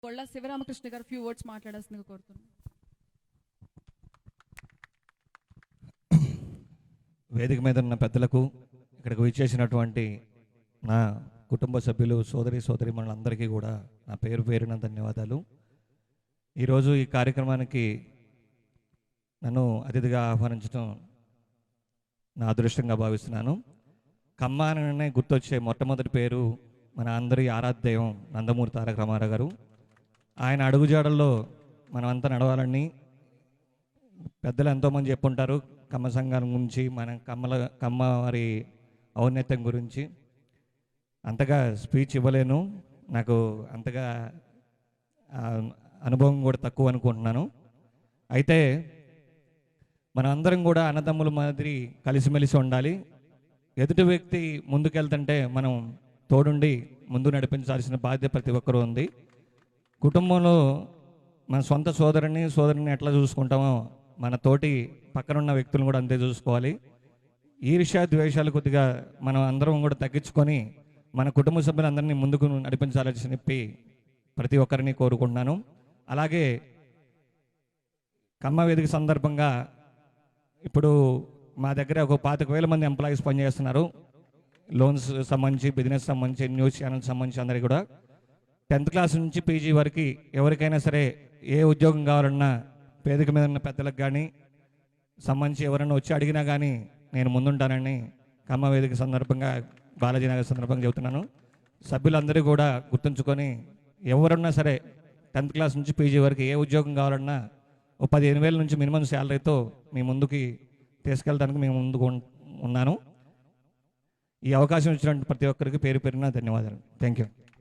గొళ్ళ శివరామకృష్ణ గారు few words మాట్లాడాల్సిందిగా కోరుతున్నాను. వేదిక మీద ఉన్న పెద్దలకు, ఇక్కడికి విచ్చేసినటువంటి నా కుటుంబ సభ్యులు, సోదరి మనందరికీ కూడా నా పేరు పేరున ధన్యవాదాలు. ఈరోజు ఈ కార్యక్రమానికి నన్ను అతిథిగా ఆహ్వానించడం నా అదృష్టంగా భావిస్తున్నాను. కమ్మ అనగానే గుర్తొచ్చే మొట్టమొదటి పేరు మన అందరి ఆరాధ్యం నందమూరి తారక రామారావు గారు. ఆయన అడుగుజాడల్లో మనం అంతా నడవాలని పెద్దలు ఎంతోమంది చెప్పుంటారు. కమ్మ సంఘం గురించి, మన కమ్మ వారి ఔన్నత్యం గురించి అంతగా స్పీచ్ ఇవ్వలేను. నాకు అంతగా అనుభవం కూడా తక్కువ అనుకుంటున్నాను. అయితే మనం అందరం కూడా అన్నదమ్ముల మాదిరి కలిసిమెలిసి ఉండాలి. ఎదుటి వ్యక్తి ముందుకెళ్తుంటే మనం తోడుండి ముందు నడిపించాల్సిన బాధ్యత ప్రతి ఒక్కరూ ఉంది. కుటుంబంలో మన సొంత సోదరిని ఎట్లా చూసుకుంటామో మన తోటి పక్కనున్న వ్యక్తులను కూడా అంతే చూసుకోవాలి. ఈర్ష్య ద్వేషాలు కొద్దిగా మనం అందరం కూడా తగ్గించుకొని మన కుటుంబ సభ్యులందరినీ ముందుకు నడిపించాలని చెప్పి ప్రతి ఒక్కరిని కోరుకుంటున్నాను. అలాగే కమ్మ వేదిక సందర్భంగా ఇప్పుడు మా దగ్గర ఒక 25,000 మంది ఎంప్లాయీస్ పనిచేస్తున్నారు. లోన్స్ సంబంధించి, బిజినెస్ సంబంధించి, న్యూస్ ఛానల్ సంబంధించి అందరికీ కూడా 10th క్లాస్ నుంచి పీజీ వరకు ఎవరికైనా సరే ఏ ఉద్యోగం కావాలన్నా వేదిక మీద ఉన్న పెద్దలకు కానీ సంబంధించి ఎవరైనా వచ్చి అడిగినా కానీ నేను ముందుంటానని కమ్మ వేదిక సందర్భంగా, బాలాజీ నగర్ సందర్భంగా చెబుతున్నాను. సభ్యులందరూ కూడా గుర్తుంచుకొని ఎవరున్నా సరే 10th క్లాస్ నుంచి పీజీ వరకు ఏ ఉద్యోగం కావాలన్నా 15,000 నుంచి మినిమం శాలరీతో మీ ముందుకి తీసుకెళ్ళడానికి మేము ముందుకు ఉన్నాను. ఈ అవకాశం ఇచ్చినటువంటి ప్రతి ఒక్కరికి పేరు పేరున ధన్యవాదాలు. Thank you.